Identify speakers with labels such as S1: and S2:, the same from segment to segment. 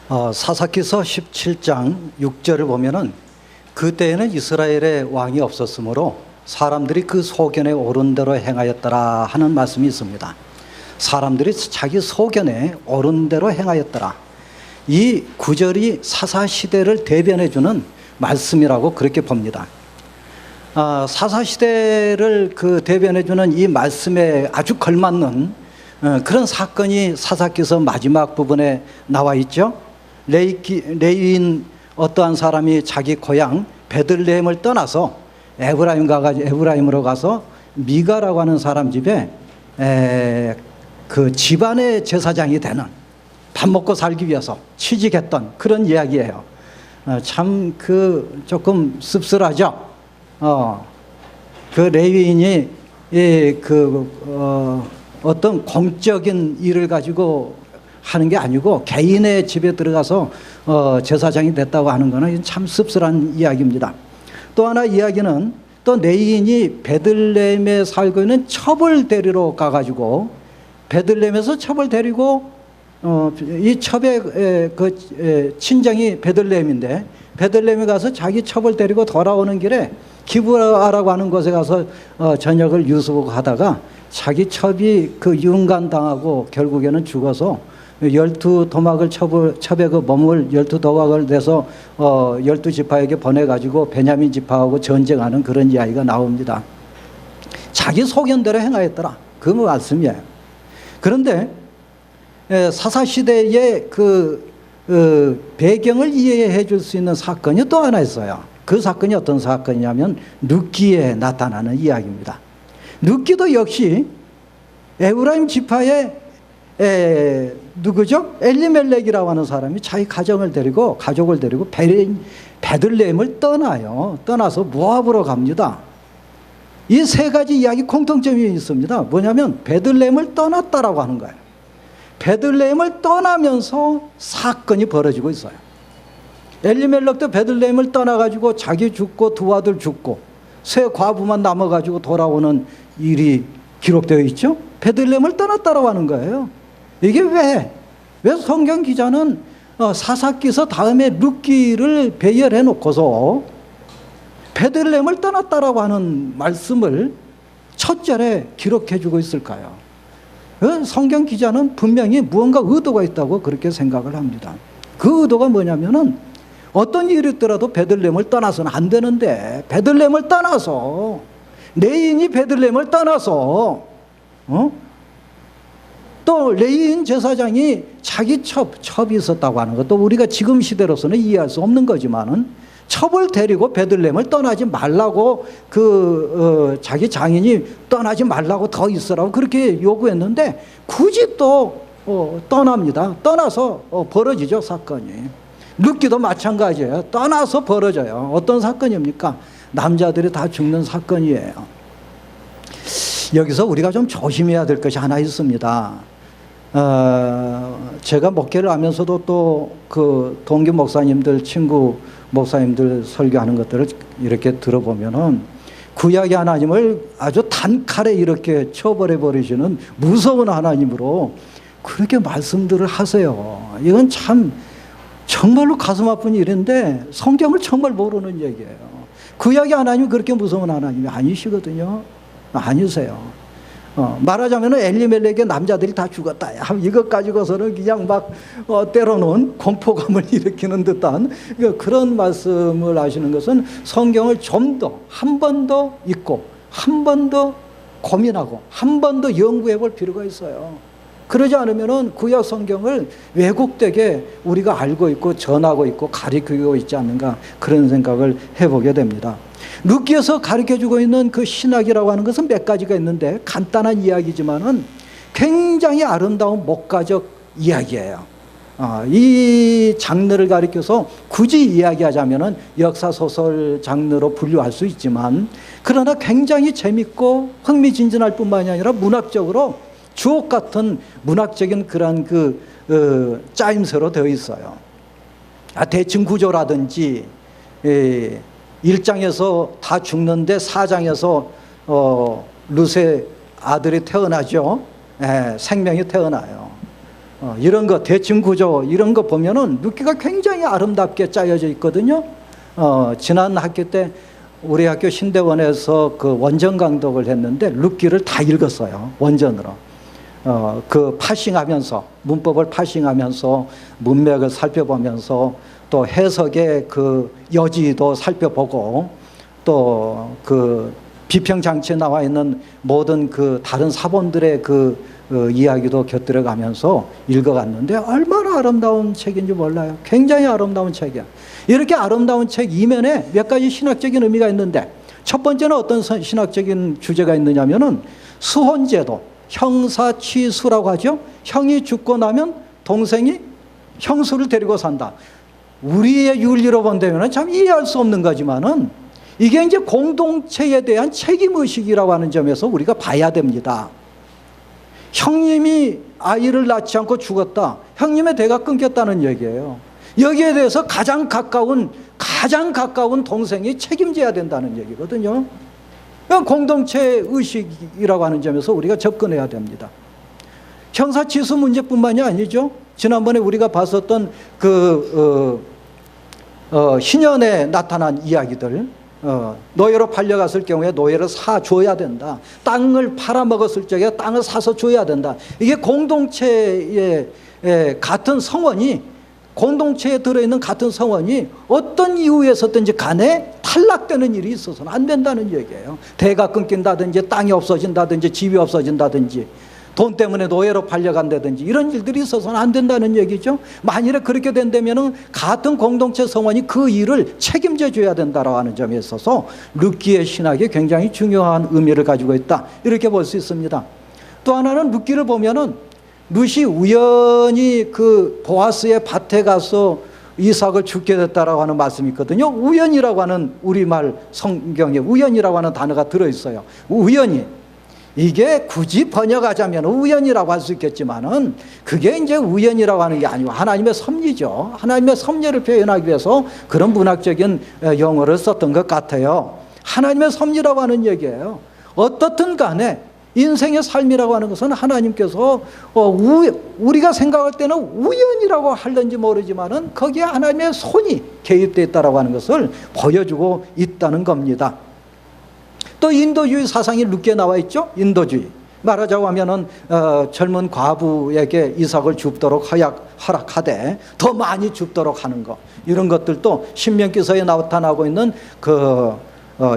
S1: 사사기서 17장 6절을 보면은 그때에는 이스라엘에 왕이 없었으므로 사람들이 그 소견에 옳은 대로 행하였더라 하는 말씀이 있습니다. 사람들이 자기 소견에 옳은 대로 행하였더라. 이 구절이 사사시대를 대변해주는 말씀이라고 그렇게 봅니다. 사사시대를 대변해주는 이 말씀에 아주 걸맞는 그런 사건이 사사기서 마지막 부분에 나와 있죠. 레위인 어떠한 사람이 자기 고향 베들레헴을 떠나서 에브라임으로 가서 미가라고 하는 사람 집에 그 집안의 제사장이 되는, 밥 먹고 살기 위해서 취직했던 그런 이야기예요. 참 조금 씁쓸하죠. 그 레위인이 어떤 공적인 일을 가지고 하는 게 아니고 개인의 집에 들어가서 제사장이 됐다고 하는 것은 참 씁쓸한 이야기입니다. 또 하나 이야기는 또 레위인이 베들레헴에 살고 있는 첩을 데리러 가가지고 베들레헴에서 첩을 데리고 이 첩의 친정이 베들레헴인데 베들레헴에 가서 자기 첩을 데리고 돌아오는 길에 기브아라고 하는 곳에 가서 저녁을 유숙하고 하다가 자기 첩이 유흥간당하고 결국에는 죽어서 12도막을 첩의 몸을 12도막을 내서 12지파에게 보내가지고 베냐민 지파하고 전쟁하는 그런 이야기가 나옵니다. 자기 소견대로 행하였더라, 그 말씀이에요. 그런데 사사시대의 배경을 이해해 줄 수 있는 사건이 또 하나 있어요. 그 사건이 어떤 사건이냐면 룻기에 나타나는 이야기입니다. 룻기도 역시 에브라임 지파의 누구죠? 엘리멜렉이라고 하는 사람이 자기 가족을 데리고 베들레헴을 떠나서 모압으로 갑니다. 이 세 가지 이야기 공통점이 있습니다. 뭐냐면 베들레헴을 떠났다라고 하는 거예요. 베들레헴을 떠나면서 사건이 벌어지고 있어요. 엘리멜렉도 베들레헴을 떠나가지고 자기 죽고 두 아들 죽고 세 과부만 남아가지고 돌아오는 일이 기록되어 있죠. 베들레헴을 떠났다라고 하는 거예요. 이게 왜 성경 기자는 사사기서 다음에 룻기를 배열해 놓고서 베들레헴을 떠났다라고 하는 말씀을 첫 절에 기록해 주고 있을까요? 성경 기자는 분명히 무언가 의도가 있다고 그렇게 생각을 합니다. 그 의도가 뭐냐면은 어떤 일이 있더라도 베들레헴을 떠나서는 안 되는데, 베들레헴을 떠나서 레위인이 베들레헴을 떠나서 또 레위인 제사장이 자기 첩이 있었다고 하는 것도 우리가 지금 시대로서는 이해할 수 없는 거지만은 첩을 데리고 베들레헴을 떠나지 말라고 자기 장인이 떠나지 말라고 더 있으라고 그렇게 요구했는데 굳이 또 떠납니다. 떠나서 벌어지죠, 사건이. 룻기도 마찬가지예요. 떠나서 벌어져요. 어떤 사건입니까? 남자들이 다 죽는 사건이에요. 여기서 우리가 좀 조심해야 될 것이 하나 있습니다. 제가 목회를 하면서도 또 동기 목사님들, 친구 목사님들 설교하는 것들을 이렇게 들어보면은 구약의 하나님을 아주 단칼에 이렇게 처벌해 버리시는 무서운 하나님으로 그렇게 말씀들을 하세요. 이건 참 정말로 가슴 아픈 일인데 성경을 정말 모르는 얘기예요. 구약의 하나님이 그렇게 무서운 하나님이 아니시거든요. 아니세요. 말하자면 엘리멜렉의 남자들이 다 죽었다, 이것 가지고서는 그냥 막 때로는 공포감을 일으키는 듯한 그런 말씀을 하시는 것은 성경을 좀 더 한 번 더 읽고 한 번 더 고민하고 한 번 더 연구해 볼 필요가 있어요. 그러지 않으면 구약 성경을 왜곡되게 우리가 알고 있고 전하고 있고 가르치고 있지 않는가, 그런 생각을 해보게 됩니다. 룻기에서 가르쳐주고 있는 그 신학이라고 하는 것은 몇 가지가 있는데 간단한 이야기지만은 굉장히 아름다운 목가적 이야기예요. 이 장르를 가리켜서 굳이 이야기하자면은 역사소설 장르로 분류할 수 있지만, 그러나 굉장히 재밌고 흥미진진할 뿐만이 아니라 문학적으로 주옥 같은 문학적인 그런 짜임새로 되어 있어요. 대칭 구조라든지 1장에서 다 죽는데 4장에서 룻의 아들이 태어나죠. 생명이 태어나요. 이런 거 대칭 구조 이런 거 보면은 룻기가 굉장히 아름답게 짜여져 있거든요. 지난 학기 때 우리 학교 신대원에서 그 원전 강독을 했는데 룻기를 다 읽었어요. 원전으로. 그 파싱하면서 문법을 파싱하면서 문맥을 살펴보면서 또 해석의 그 여지도 살펴보고 또 그 비평 장치에 나와 있는 모든 그 다른 사본들의 그 이야기도 곁들여 가면서 읽어갔는데 얼마나 아름다운 책인지 몰라요. 굉장히 아름다운 책이야. 이렇게 아름다운 책 이면에 몇 가지 신학적인 의미가 있는데 첫 번째는 어떤 신학적인 주제가 있느냐면은 수혼제도, 형사취수라고 하죠. 형이 죽고 나면 동생이 형수를 데리고 산다. 우리의 윤리로 본다면 참 이해할 수 없는 거지만은 이게 이제 공동체에 대한 책임의식이라고 하는 점에서 우리가 봐야 됩니다. 형님이 아이를 낳지 않고 죽었다. 형님의 대가 끊겼다는 얘기예요. 여기에 대해서 가장 가까운 동생이 책임져야 된다는 얘기거든요. 공동체 의식이라고 하는 점에서 우리가 접근해야 됩니다. 형사치수 문제뿐만이 아니죠. 지난번에 우리가 봤었던 희년에 나타난 이야기들, 노예로 팔려갔을 경우에 노예를 사줘야 된다. 땅을 팔아먹었을 적에 땅을 사서 줘야 된다. 이게 공동체의 같은 성원이, 공동체에 들어있는 같은 성원이 어떤 이유에서든지 간에 탈락되는 일이 있어서는 안 된다는 얘기예요. 대가 끊긴다든지 땅이 없어진다든지 집이 없어진다든지 돈 때문에 노예로 팔려간다든지 이런 일들이 있어서는 안 된다는 얘기죠. 만일에 그렇게 된다면 같은 공동체 성원이 그 일을 책임져 줘야 된다라고 하는 점에 있어서 룻기의 신학이 굉장히 중요한 의미를 가지고 있다, 이렇게 볼 수 있습니다. 또 하나는 룻기를 보면은 룻이 우연히 그 보아스의 밭에 가서 이삭을 죽게 됐다라고 하는 말씀이 있거든요. 우연이라고 하는 우리말 성경에 우연이라고 하는 단어가 들어있어요. 우연히. 이게 굳이 번역하자면 우연이라고 할 수 있겠지만은 그게 이제 우연이라고 하는 게 아니고 하나님의 섭리죠. 하나님의 섭리를 표현하기 위해서 그런 문학적인 용어를 썼던 것 같아요. 하나님의 섭리라고 하는 얘기예요. 어떻든 간에 인생의 삶이라고 하는 것은 하나님께서 우리가 생각할 때는 우연이라고 할는지 모르지만은 거기에 하나님의 손이 개입되어 있다라고 하는 것을 보여주고 있다는 겁니다. 또 인도주의 사상이 룻기에 나와 있죠. 인도주의. 말하자고 하면은 젊은 과부에게 이삭을 줍도록 허락하되 더 많이 줍도록 하는 것, 이런 것들도 신명기서에 나타나고 있는 그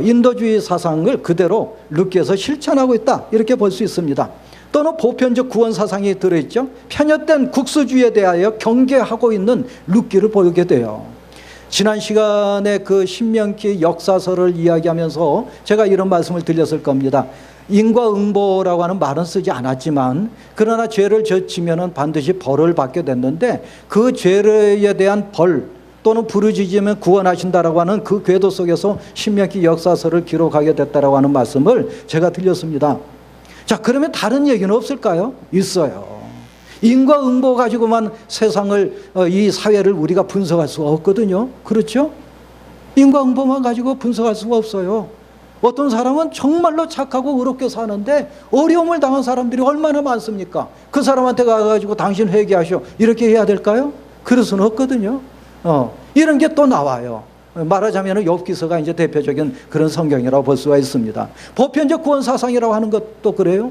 S1: 인도주의 사상을 그대로 룻기에서 실천하고 있다, 이렇게 볼 수 있습니다. 또는 보편적 구원 사상이 들어있죠. 편협된 국수주의에 대하여 경계하고 있는 룻기를 보게 돼요. 지난 시간에 그 신명기 역사서를 이야기하면서 제가 이런 말씀을 드렸을 겁니다. 인과응보라고 하는 말은 쓰지 않았지만 그러나 죄를 저지면은 반드시 벌을 받게 됐는데 그 죄에 대한 벌 또는 부르짖으면 구원하신다라고 하는 그 궤도 속에서 신명기 역사서를 기록하게 됐다라고 하는 말씀을 제가 드렸습니다. 자, 그러면 다른 얘기는 없을까요? 있어요. 인과응보 가지고만 세상을, 이 사회를 우리가 분석할 수가 없거든요. 그렇죠? 인과응보만 가지고 분석할 수가 없어요. 어떤 사람은 정말로 착하고 의롭게 사는데 어려움을 당한 사람들이 얼마나 많습니까? 그 사람한테 가가지고 당신 회개하시오, 이렇게 해야 될까요? 그럴 수는 없거든요. 이런 게 또 나와요. 말하자면 욥기서가 이제 대표적인 그런 성경이라고 볼 수가 있습니다. 보편적 구원 사상이라고 하는 것도 그래요.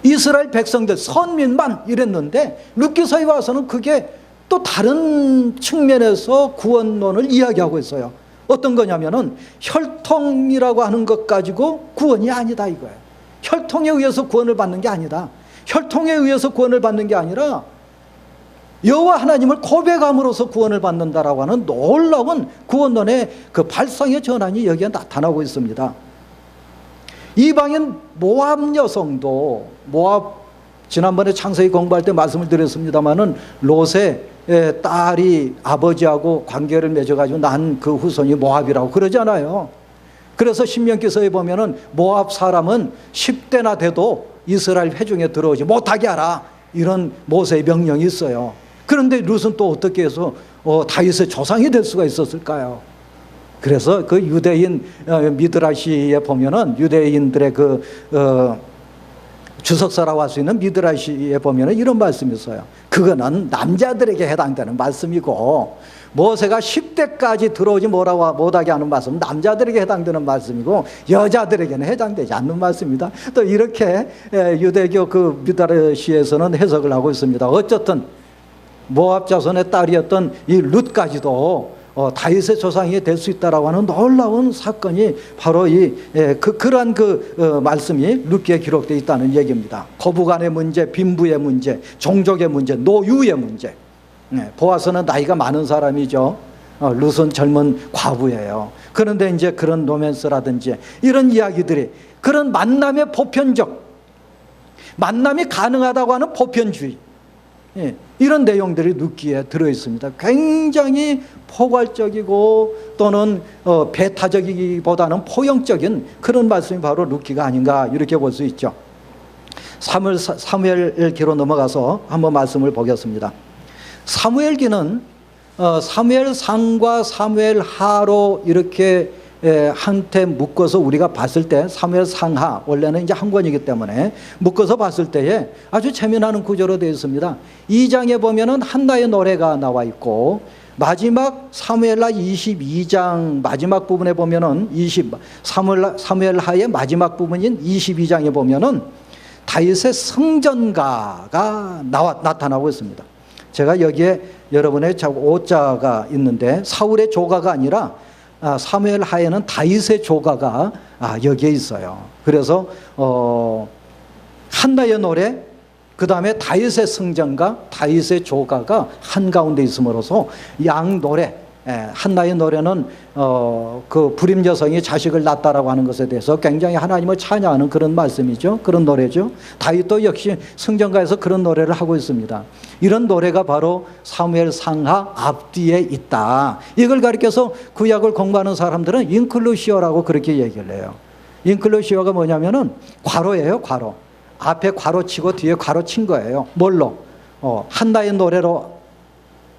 S1: 이스라엘 백성들, 선민만 이랬는데 룻기서에 와서는 그게 또 다른 측면에서 구원론을 이야기하고 있어요. 어떤 거냐면은 혈통이라고 하는 것 가지고 구원이 아니다 이거예요. 혈통에 의해서 구원을 받는 게 아니다. 혈통에 의해서 구원을 받는 게 아니라 여호와 하나님을 고백함으로써 구원을 받는다라고 하는 놀라운 구원론의 그 발상의 전환이 여기에 나타나고 있습니다. 이방인 모압 여성도, 모압, 지난번에 창세기 공부할 때 말씀을 드렸습니다마는 롯의 딸이 아버지하고 관계를 맺어가지고 난 그 후손이 모압이라고 그러잖아요. 그래서 신명기서에 보면은 모압 사람은 10대나 돼도 이스라엘 회중에 들어오지 못하게 하라, 이런 모세의 명령이 있어요. 그런데 룻은 또 어떻게 해서 다윗의 조상이 될 수가 있었을까요? 그래서 그 유대인 미드라시에 보면은 유대인들의 주석서라고 할 수 있는 미드라시에 보면 이런 말씀이 있어요. 그거는 남자들에게 해당되는 말씀이고, 모세가 10대까지 들어오지 못하게 하는 말씀은 남자들에게 해당되는 말씀이고, 여자들에게는 해당되지 않는 말씀입니다. 또 이렇게 유대교 그 미드라시에서는 해석을 하고 있습니다. 어쨌든 모압 자손의 딸이었던 이 룻까지도 다윗의 조상이 될 수 있다라고 하는 놀라운 사건이 바로 그러한 말씀이 룻기에 기록되어 있다는 얘기입니다. 거부간의 문제, 빈부의 문제, 종족의 문제, 노유의 문제. 보아스는 나이가 많은 사람이죠. 룻은 젊은 과부예요. 그런데 이제 그런 로맨스라든지 이런 이야기들이, 그런 만남의 보편적, 만남이 가능하다고 하는 보편주의, 이런 내용들이 룻기에 들어있습니다. 굉장히 포괄적이고 또는 배타적이기보다는 포용적인 그런 말씀이 바로 룻기가 아닌가, 이렇게 볼 수 있죠. 사무엘기로 넘어가서 한번 말씀을 보겠습니다. 사무엘기는 사무엘상과 사무엘하로 이렇게 한테 묶어서 우리가 봤을 때, 사무엘상하 원래는 이제 한 권이기 때문에 묶어서 봤을 때에 아주 재미나는 구조로 되어 있습니다. 2장에 보면은 한나의 노래가 나와 있고, 마지막 사무엘하 22장 마지막 부분에 보면은 사무엘하의 마지막 부분인 22장에 보면은 다윗의 성전가가 나타나고 있습니다. 제가 여기에 여러분의 오자가 있는데, 사울의 조가가 아니라 사무엘하에는 다윗의 조가가 여기에 있어요. 그래서 한나의 노래, 그 다음에 다윗의 성전가, 다윗의 조가가 한가운데 있음으로써 양 노래, 한나의 노래는 그 불임 여성이 자식을 낳았다라고 하는 것에 대해서 굉장히 하나님을 찬양하는 그런 말씀이죠. 그런 노래죠. 다윗도 역시 성전가에서 그런 노래를 하고 있습니다. 이런 노래가 바로 사무엘상하 앞뒤에 있다. 이걸 가리켜서 구약을 공부하는 사람들은 인클루시오라고 그렇게 얘기를 해요. 인클루시오가 뭐냐면은 괄호예요, 괄호. 앞에 괄호 치고 뒤에 괄호 친 거예요. 뭘로? 한나의 노래로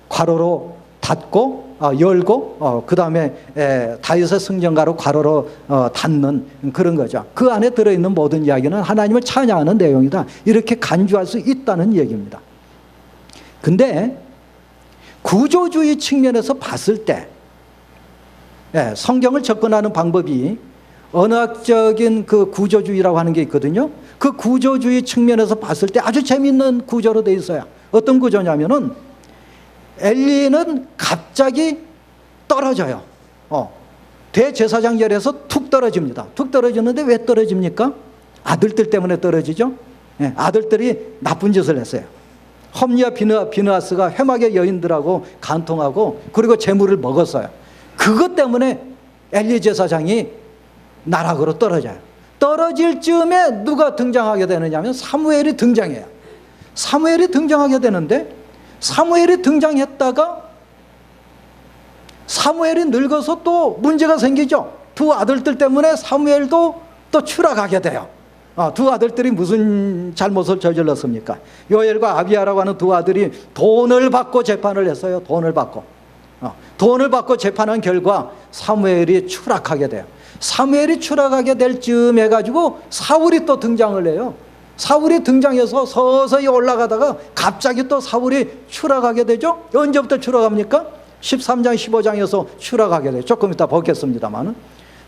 S1: 괄호로 닫고 열고, 그 다음에 다윗의 성전가로 괄호로 닫는 그런 거죠. 그 안에 들어있는 모든 이야기는 하나님을 찬양하는 내용이다, 이렇게 간주할 수 있다는 얘기입니다. 근데 구조주의 측면에서 봤을 때 성경을 접근하는 방법이 언어학적인 그 구조주의라고 하는 게 있거든요. 그 구조주의 측면에서 봤을 때 아주 재미있는 구조로 되어 있어요. 어떤 구조냐면은 엘리는 갑자기 떨어져요. 대제사장 열에서 툭 떨어집니다. 툭 떨어지는데 왜 떨어집니까? 아들들 때문에 떨어지죠. 아들들이 나쁜 짓을 했어요. 험리와 비느하스가 회막의 여인들하고 간통하고 그리고 재물을 먹었어요. 그것 때문에 엘리 제사장이 나락으로 떨어져요. 떨어질 즈음에 누가 등장하게 되느냐면 사무엘이 등장해요. 사무엘이 등장하게 되는데, 사무엘이 등장했다가 사무엘이 늙어서 또 문제가 생기죠. 두 아들들 때문에 사무엘도 또 추락하게 돼요. 두 아들들이 무슨 잘못을 저질렀습니까? 요엘과 아비야라고 하는 두 아들이 돈을 받고 재판을 했어요. 돈을 받고 재판한 결과 사무엘이 추락하게 돼요. 사무엘이 추락하게 될 즈음 해가지고 사울이 또 등장을 해요. 사울이 등장해서 서서히 올라가다가 갑자기 또 사울이 추락하게 되죠. 언제부터 추락합니까? 13장 15장에서 추락하게 돼요. 조금 이따 보겠습니다만,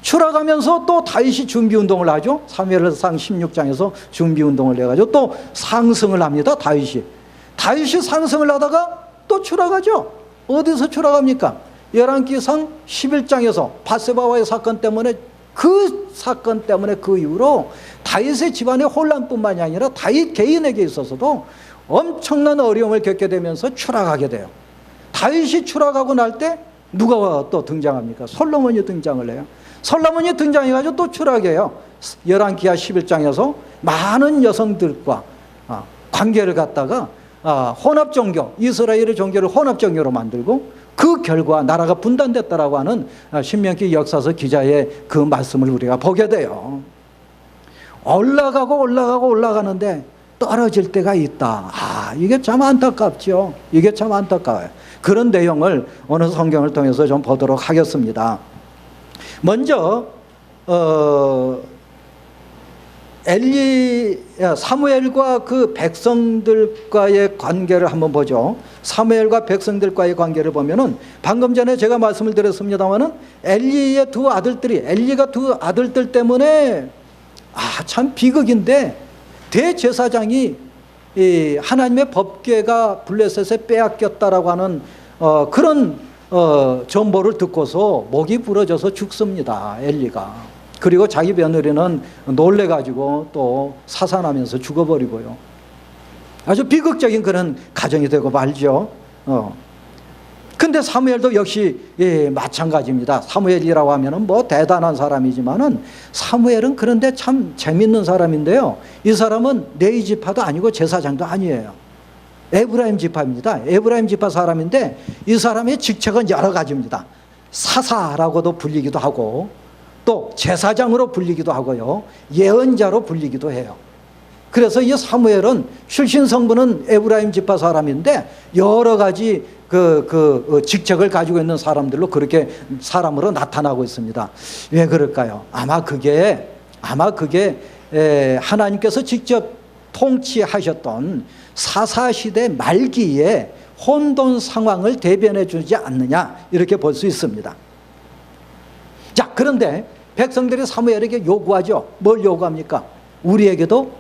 S1: 추락하면서 또 다윗이 준비운동을 하죠. 사무엘상 16장에서 준비운동을 해가지고 또 상승을 합니다. 다윗이 상승을 하다가 또 추락하죠. 어디서 추락합니까? 열왕기상 11장에서 밧세바와의 사건 때문에, 그 사건 때문에 그 이후로 다윗의 집안의 혼란뿐만이 아니라 다윗 개인에게 있어서도 엄청난 어려움을 겪게 되면서 추락하게 돼요. 다윗이 추락하고 날 때 누가 또 등장합니까? 솔로몬이 등장을 해요. 솔로몬이 등장해가지고 또 추락해요. 열왕기하 11장에서 많은 여성들과 관계를 갖다가 혼합종교, 이스라엘의 종교를 혼합종교로 만들고, 그 결과 나라가 분단됐다라고 하는 신명기 역사서 기자의 그 말씀을 우리가 보게 돼요. 올라가는데 떨어질 때가 있다. 이게 참 안타깝죠. 이게 참 안타까워요. 그런 내용을 오늘 성경을 통해서 좀 보도록 하겠습니다. 먼저 사무엘과 그 백성들과의 관계를 한번 보죠. 사무엘과 백성들과의 관계를 보면은 방금 전에 제가 말씀을 드렸습니다마는 엘리가 두 아들들 때문에 참 비극인데 대제사장이 이 하나님의 법궤가 블레셋에 빼앗겼다라고 하는 그런 정보를 듣고서 목이 부러져서 죽습니다. 엘리가. 그리고 자기 며느리는 놀래가지고 또 사산하면서 죽어버리고요. 아주 비극적인 그런 가정이 되고 말죠. 근데 사무엘도 역시 마찬가지입니다. 사무엘이라고 하면은 뭐 대단한 사람이지만은 사무엘은 그런데 참 재밌는 사람인데요. 이 사람은 레위 지파도 아니고 제사장도 아니에요. 에브라임 지파입니다. 에브라임 지파 사람인데 이 사람의 직책은 여러 가지입니다. 사사라고도 불리기도 하고 또 제사장으로 불리기도 하고요. 예언자로 불리기도 해요. 그래서 이 사무엘은 출신 성분은 에브라임 지파 사람인데 여러 가지 그 직책을 가지고 있는 사람들로 그렇게 사람으로 나타나고 있습니다. 왜 그럴까요? 아마 그게 하나님께서 직접 통치하셨던 사사시대 말기에 혼돈 상황을 대변해 주지 않느냐 이렇게 볼 수 있습니다. 자, 그런데 백성들이 사무엘에게 요구하죠. 뭘 요구합니까? 우리에게도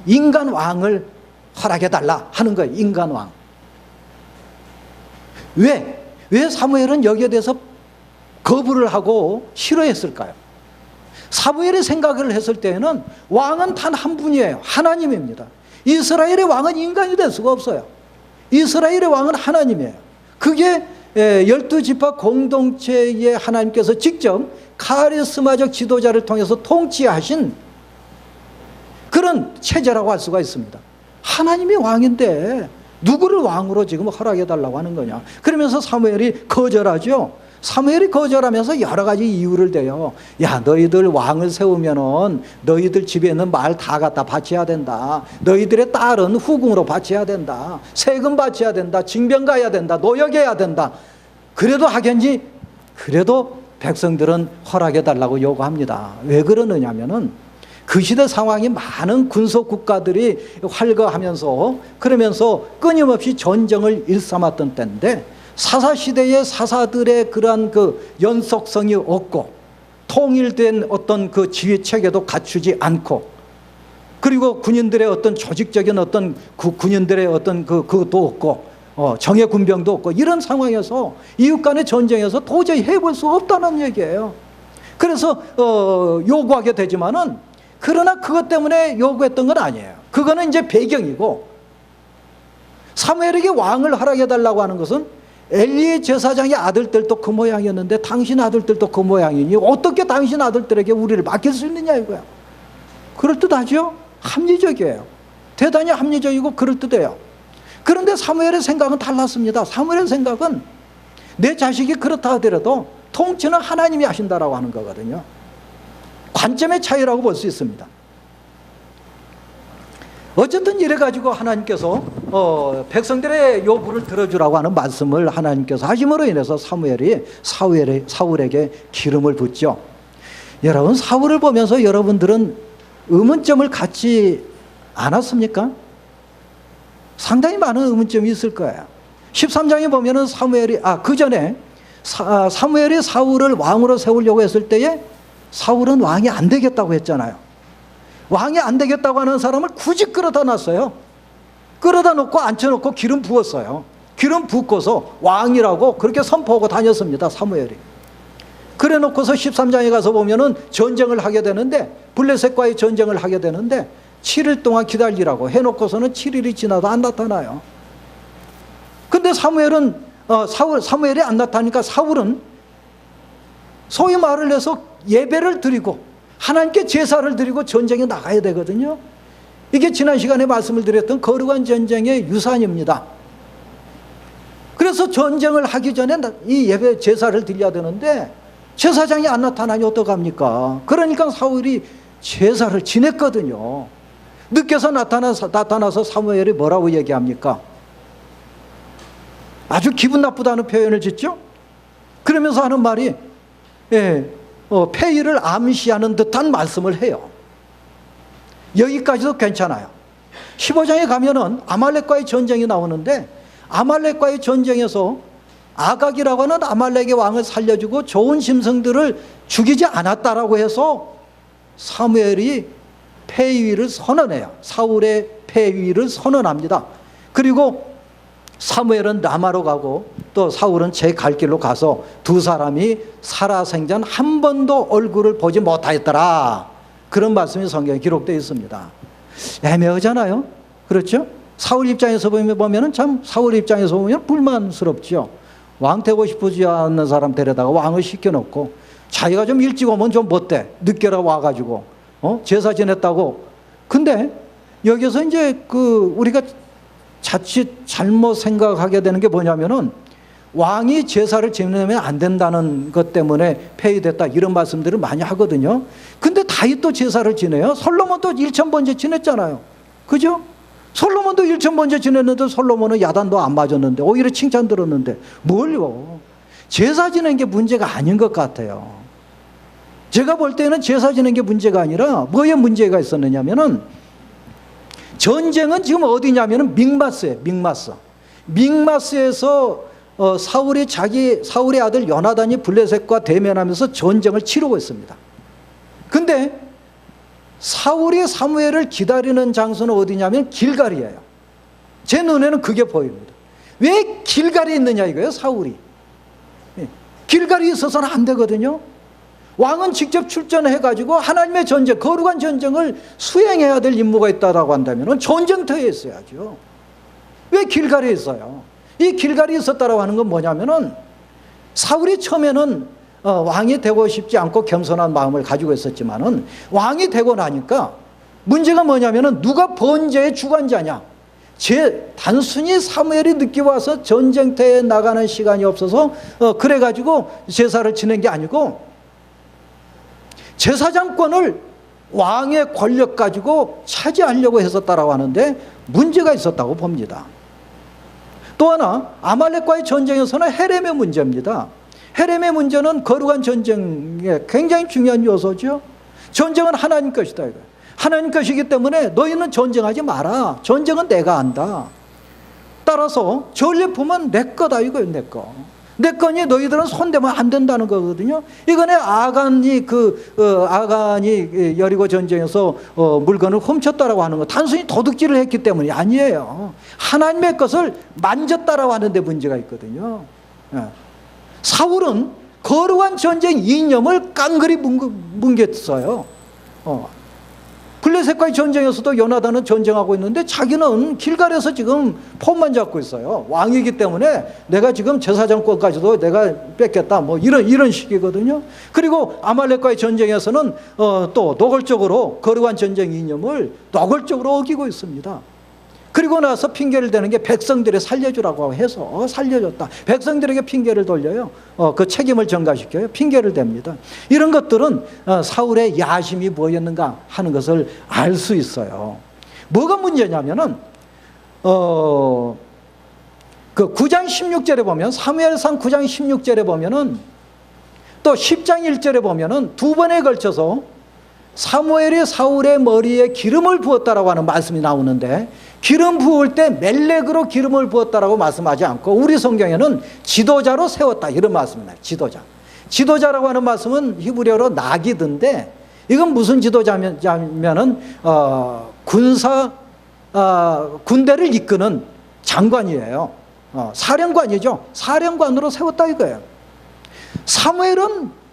S1: 인간 왕을 허락해달라 하는 거예요. 인간 왕. 왜 사무엘은 여기에 대해서 거부를 하고 싫어했을까요? 사무엘의 생각을 했을 때에는 왕은 단 한 분이에요. 하나님입니다. 이스라엘의 왕은 인간이 될 수가 없어요. 이스라엘의 왕은 하나님이에요. 그게 12지파 공동체에 하나님께서 직접 카리스마적 지도자를 통해서 통치하신 그런 체제라고 할 수가 있습니다. 하나님이 왕인데 누구를 왕으로 지금 허락해달라고 하는 거냐. 그러면서 사무엘이 거절하죠. 사무엘이 거절하면서 여러 가지 이유를 대요. 야, 너희들 왕을 세우면은 너희들 집에 있는 말 다 갖다 바쳐야 된다. 너희들의 딸은 후궁으로 바쳐야 된다. 세금 바쳐야 된다. 징병 가야 된다. 노역해야 된다. 그래도 하겠니? 그래도 백성들은 허락해달라고 요구합니다. 왜 그러느냐면은 그 시대 상황이 많은 군속 국가들이 활거하면서 그러면서 끊임없이 전쟁을 일삼았던 때인데 사사시대의 사사들의 그러한 그 연속성이 없고 통일된 어떤 그 지휘 체계도 갖추지 않고 그리고 군인들의 어떤 조직적인 어떤 군인들의 어떤 그것도 없고 정예 군병도 없고 이런 상황에서 이웃 간의 전쟁에서 도저히 해볼 수 없다는 얘기예요. 그래서 요구하게 되지만은 그러나 그것 때문에 요구했던 건 아니에요. 그거는 이제 배경이고 사무엘에게 왕을 허락해달라고 하는 것은 엘리 제사장의 아들들도 그 모양이었는데 당신 아들들도 그 모양이니 어떻게 당신 아들들에게 우리를 맡길 수 있느냐 이거야. 그럴듯하죠? 합리적이에요. 대단히 합리적이고 그럴듯해요. 그런데 사무엘의 생각은 달랐습니다. 사무엘의 생각은 내 자식이 그렇다 하더라도 통치는 하나님이 하신다라고 하는 거거든요. 관점의 차이라고 볼 수 있습니다. 어쨌든 이래가지고 하나님께서 백성들의 요구를 들어주라고 하는 말씀을 하나님께서 하심으로 인해서 사울에게 기름을 붓죠. 여러분, 사울을 보면서 여러분들은 의문점을 갖지 않았습니까? 상당히 많은 의문점이 있을 거예요. 13장에 보면은 그 전에 사무엘이 사울을 왕으로 세우려고 했을 때에 사울은 왕이 안 되겠다고 했잖아요. 왕이 안 되겠다고 하는 사람을 굳이 끌어다 놨어요. 끌어다 놓고 앉혀놓고 기름 부었어요. 기름 붓고서 왕이라고 그렇게 선포하고 다녔습니다. 사무엘이. 그래 놓고서 13장에 가서 보면은 전쟁을 하게 되는데 블레셋과의 전쟁을 하게 되는데 7일 동안 기다리라고 해놓고서는 7일이 지나도 안 나타나요. 근데 사무엘이 안 나타나니까 사울은 소위 말을 해서 예배를 드리고 하나님께 제사를 드리고 전쟁에 나가야 되거든요. 이게 지난 시간에 말씀을 드렸던 거룩한 전쟁의 유산입니다. 그래서 전쟁을 하기 전에 이 예배 제사를 드려야 되는데 제사장이 안 나타나니 어떡합니까? 그러니까 사울이 제사를 지냈거든요. 늦게서 나타나서 사무엘이 뭐라고 얘기합니까? 아주 기분 나쁘다는 표현을 짓죠. 그러면서 하는 말이 폐위를 암시하는 듯한 말씀을 해요. 여기까지도 괜찮아요. 15장에 가면은 아말렉과의 전쟁이 나오는데 아말렉과의 전쟁에서 아각이라고 하는 아말렉의 왕을 살려주고 좋은 짐승들을 죽이지 않았다라고 해서 사무엘이 패위를 선언해요. 사울의 패위를 선언합니다. 그리고 사무엘은 라마로 가고 또 사울은 제 갈 길로 가서 두 사람이 살아생전 한 번도 얼굴을 보지 못하였더라. 그런 말씀이 성경에 기록되어 있습니다. 애매하잖아요. 그렇죠? 사울 입장에서 보면 참 사울 입장에서 보면 불만스럽죠. 왕 되고 싶지 않는 사람 데려다가 왕을 시켜놓고 자기가 좀 일찍 오면 좀 못돼. 늦게라 와가지고 제사 지냈다고. 근데 여기서 이제 우리가 자칫 잘못 생각하게 되는 게 뭐냐면은 왕이 제사를 지내면 안 된다는 것 때문에 폐위됐다 이런 말씀들을 많이 하거든요. 근데 다윗도 제사를 지내요. 솔로몬도 1000번째 지냈잖아요. 그죠? 솔로몬도 1000번째 지냈는데 솔로몬은 야단도 안 맞았는데 오히려 칭찬 들었는데 뭘요? 제사 지낸 게 문제가 아닌 것 같아요. 제가 볼 때는 제사 지낸 게 문제가 아니라 뭐에 문제가 있었느냐면은 전쟁은 지금 어디냐면은 믹마스예요. 믹마스에서 사울의 아들 요나단이 블레셋과 대면하면서 전쟁을 치르고 있습니다. 근데 사울이 사무엘을 기다리는 장소는 어디냐면 길갈이에요. 제 눈에는 그게 보입니다. 왜 길갈이 있느냐 이거예요. 사울이 길갈이 있어서는 안 되거든요. 왕은 직접 출전해가지고 하나님의 전쟁, 거룩한 전쟁을 수행해야 될 임무가 있다고 한다면 전쟁터에 있어야죠. 왜 길갈이에 있어요? 이 길갈이 있었다라고 하는 건 뭐냐면은 사울이 처음에는 왕이 되고 싶지 않고 겸손한 마음을 가지고 있었지만은 왕이 되고 나니까 문제가 뭐냐면은 누가 번제의 주관자냐? 단순히 사무엘이 늦게 와서 전쟁터에 나가는 시간이 없어서 그래가지고 제사를 지낸 게 아니고 제사장권을 왕의 권력 가지고 차지하려고 했었다라고 하는데 문제가 있었다고 봅니다. 또 하나 아말렉과의 전쟁에서는 헤렘의 문제입니다. 헤렘의 문제는 거룩한 전쟁의 굉장히 중요한 요소죠. 전쟁은 하나님 것이다 이거예요. 하나님 것이기 때문에 너희는 전쟁하지 마라. 전쟁은 내가 한다. 따라서 전리품은 내 거다 이거예요. 내 거. 내 거니 너희들은 손대면 안 된다는 거거든요. 이번에 아간이 여리고 전쟁에서 물건을 훔쳤다라고 하는 거 단순히 도둑질을 했기 때문이 아니에요. 하나님의 것을 만졌다라고 하는데 문제가 있거든요. 사울은 거룩한 전쟁 이념을 깡그리 뭉갰어요. 블레셋과의 전쟁에서도 요나단은 전쟁하고 있는데 자기는 길갈에서 지금 폼만 잡고 있어요. 왕이기 때문에 내가 지금 제사장권까지도 내가 뺏겠다 뭐 이런 식이거든요. 그리고 아말렉과의 전쟁에서는 또 노골적으로 거룩한 전쟁 이념을 노골적으로 어기고 있습니다. 그리고 나서 핑계를 대는 게 백성들이 살려주라고 해서 살려줬다. 백성들에게 핑계를 돌려요. 그 책임을 전가시켜요. 핑계를 댑니다. 이런 것들은 사울의 야심이 뭐였는가 하는 것을 알 수 있어요. 뭐가 문제냐면은 그 9장 16절에 보면 사무엘상 9장 16절에 보면은 또 10장 1절에 보면은 두 번에 걸쳐서 사무엘이 사울의 머리에 기름을 부었다라고 하는 말씀이 나오는데 기름 부을 때 멜렉으로 기름을 부었다라고 말씀하지 않고 우리 성경에는 지도자로 세웠다 이런 말씀이 나요. 지도자라고 하는 말씀은 히브리어로 나기드인데 이건 무슨 지도자면은 군대를 이끄는 장관이에요. 사령관이죠. 사령관으로 세웠다 이거예요. 사무엘은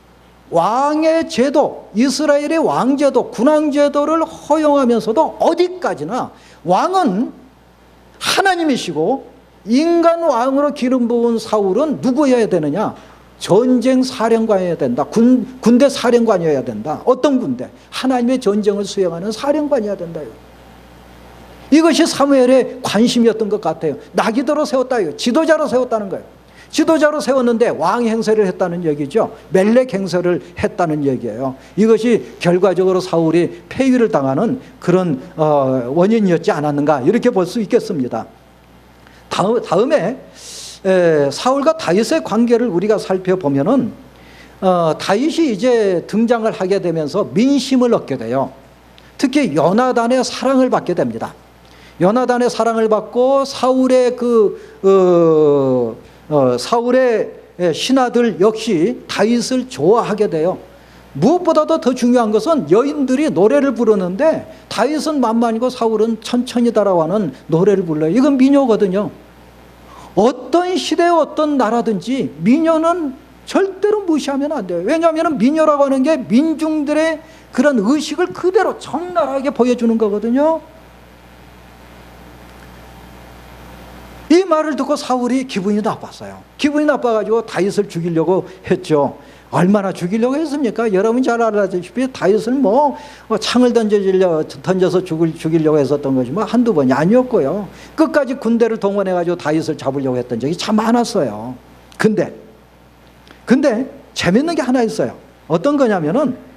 S1: 왕의 제도, 이스라엘의 왕제도, 군왕제도를 허용하면서도 어디까지나 왕은 하나님이시고 인간 왕으로 기름 부은 사울은 누구여야 되느냐? 전쟁 사령관이어야 된다. 군대 사령관이어야 된다. 어떤 군대? 하나님의 전쟁을 수행하는 사령관이어야 된다. 이것이 사무엘의 관심이었던 것 같아요. 나기도로 세웠다. 지도자로 세웠다는 거예요. 지도자로 세웠는데 왕 행세를 했다는 얘기죠. 멜렉 행세를 했다는 얘기예요. 이것이 결과적으로 사울이 폐위를 당하는 그런 원인이었지 않았는가 이렇게 볼 수 있겠습니다. 다음에 사울과 다윗의 관계를 우리가 살펴보면은 다윗이 이제 등장을 하게 되면서 민심을 얻게 돼요. 특히 요나단의 사랑을 받게 됩니다. 요나단의 사랑을 받고 사울의 사울의 신하들 역시 다윗을 좋아하게 돼요. 무엇보다도 더 중요한 것은 여인들이 노래를 부르는데 다윗은 만만이고 사울은 천천히다라고 하는 노래를 불러요. 이건 민요거든요. 어떤 시대 어떤 나라든지 민요는 절대로 무시하면 안 돼요. 왜냐하면 민요라고 하는 게 민중들의 그런 의식을 그대로 적나라하게 보여주는 거거든요. 이 말을 듣고 사울이 기분이 나빴어요. 기분이 나빠가지고 다윗을 죽이려고 했죠. 얼마나 죽이려고 했습니까? 여러분 잘 알다시피 다윗은 창을 던져서 죽이려고 했었던 것이 한두 번이 아니었고요. 끝까지 군대를 동원해가지고 다윗을 잡으려고 했던 적이 참 많았어요. 근데 재밌는 게 하나 있어요. 어떤 거냐면은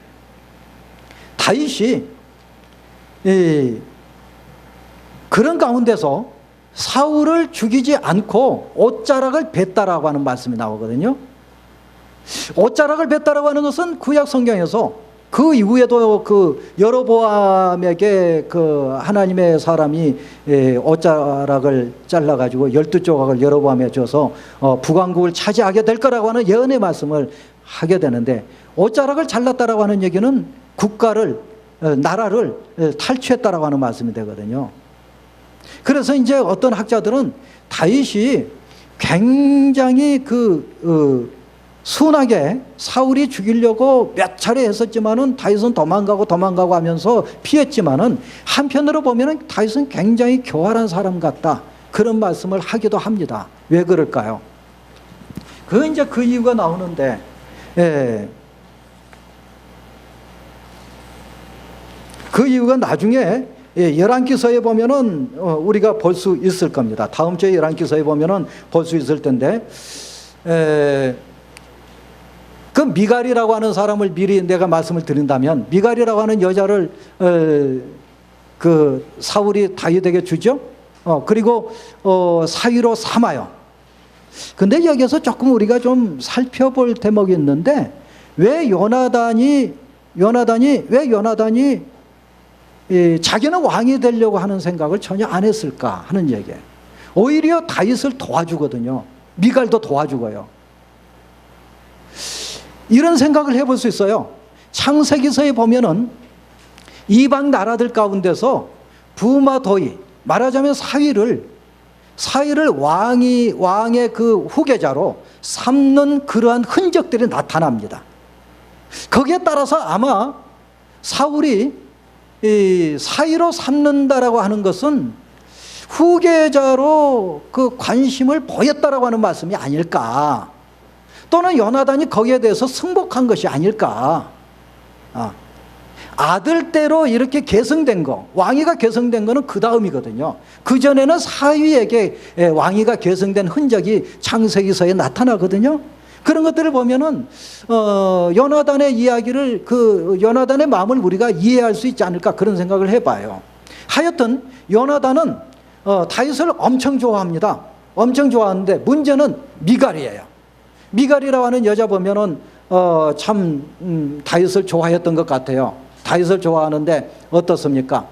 S1: 다윗이 그런 가운데서 사울을 죽이지 않고 옷자락을 뱉다라고 하는 말씀이 나오거든요. 옷자락을 뱉다라고 하는 것은 구약 성경에서 그 이후에도 여로보암에게 하나님의 사람이 옷자락을 잘라가지고 12조각을 여로보암에 줘서 북왕국을 차지하게 될 거라고 하는 예언의 말씀을 하게 되는데, 옷자락을 잘랐다라고 하는 얘기는 나라를 탈취했다라고 하는 말씀이 되거든요. 그래서 이제 어떤 학자들은 다윗이 굉장히 순하게 사울이 죽이려고 몇 차례 했었지만은 다윗은 도망가고 하면서 피했지만은 한편으로 보면은 다윗은 굉장히 교활한 사람 같다, 그런 말씀을 하기도 합니다. 왜 그럴까요? 이제 그 이유가 나오는데, 그 이유가 나중에 열왕기서에 보면은 우리가 볼 수 있을 겁니다. 다음 주에 열왕기서에 보면은 볼 수 있을 텐데, 그 미갈이라고 하는 사람을 미리 내가 말씀을 드린다면, 미갈이라고 하는 여자를 사울이 다윗에게 주죠. 그리고 사위로 삼아요. 근데 여기서 조금 우리가 좀 살펴볼 대목이 있는데, 왜 요나단이 자기는 왕이 되려고 하는 생각을 전혀 안 했을까 하는 얘기예요. 오히려 다윗을 도와주거든요. 미갈도 도와주고요. 이런 생각을 해볼 수 있어요. 창세기서에 보면은 이방 나라들 가운데서 부마도이, 말하자면 사위를 왕의 후계자로 삼는 그러한 흔적들이 나타납니다. 거기에 따라서 아마 사울이 사위로 삼는다라고 하는 것은 후계자로 관심을 보였다라고 하는 말씀이 아닐까, 또는 요나단이 거기에 대해서 승복한 것이 아닐까. 아들대로 이렇게 계승된 거, 왕위가 계승된 거는 그 다음이거든요. 그 전에는 사위에게 왕위가 계승된 흔적이 창세기서에 나타나거든요. 그런 것들을 보면은 요나단의 이야기를, 요나단의 마음을 우리가 이해할 수 있지 않을까, 그런 생각을 해봐요. 하여튼 요나단은 다윗을 엄청 좋아합니다. 엄청 좋아하는데 문제는 미갈이에요. 미갈이라고 하는 여자 보면은 참 다윗을 좋아했던 것 같아요. 다윗을 좋아하는데 어떻습니까?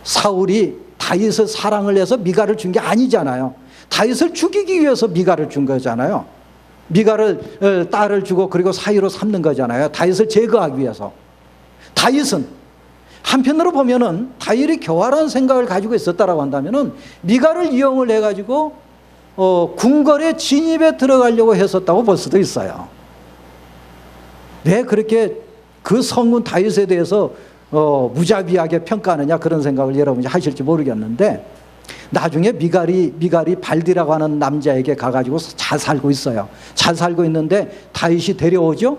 S1: 사울이 다윗을 사랑을 해서 미갈을 준 게 아니잖아요. 다윗을 죽이기 위해서 미갈을 준 거잖아요. 미갈을 딸을 주고 그리고 사위로 삼는 거잖아요. 다윗을 제거하기 위해서. 다윗은 한편으로 보면은 다윗이 교활한 생각을 가지고 있었다라고 한다면은 미갈을 이용을 해가지고 궁궐의 진입에 들어가려고 했었다고 볼 수도 있어요. 왜 그렇게 그 성군 다윗에 대해서 무자비하게 평가하느냐, 그런 생각을 여러분이 하실지 모르겠는데, 나중에 미갈이 발디라고 하는 남자에게 가가지고 잘 살고 있어요. 잘 살고 있는데 다윗이 데려오죠.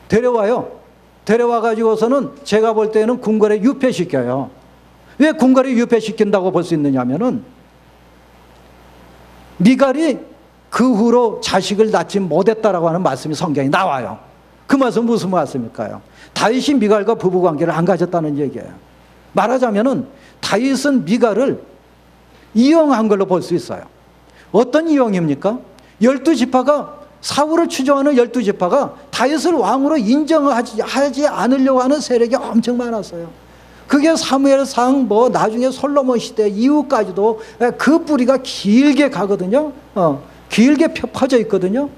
S1: 데려와요. 데려와가지고서는 제가 볼 때는 궁궐에 유폐시켜요. 왜 궁궐에 유폐시킨다고 볼 수 있느냐면은, 미갈이 그 후로 자식을 낳지 못했다라고 하는 말씀이 성경에 나와요. 그 말씀은 무슨 말씀일까요? 다윗이 미갈과 부부관계를 안 가졌다는 얘기예요. 말하자면은 다윗은 미갈을 이용한 걸로 볼 수 있어요. 어떤 이용입니까? 12지파가, 사울을 추종하는 12지파가 다윗을 왕으로 인정하지 않으려고 하는 세력이 엄청 많았어요. 그게 사무엘상 나중에 솔로몬 시대 이후까지도 그 뿌리가 길게 가거든요. 길게 퍼져 있거든요.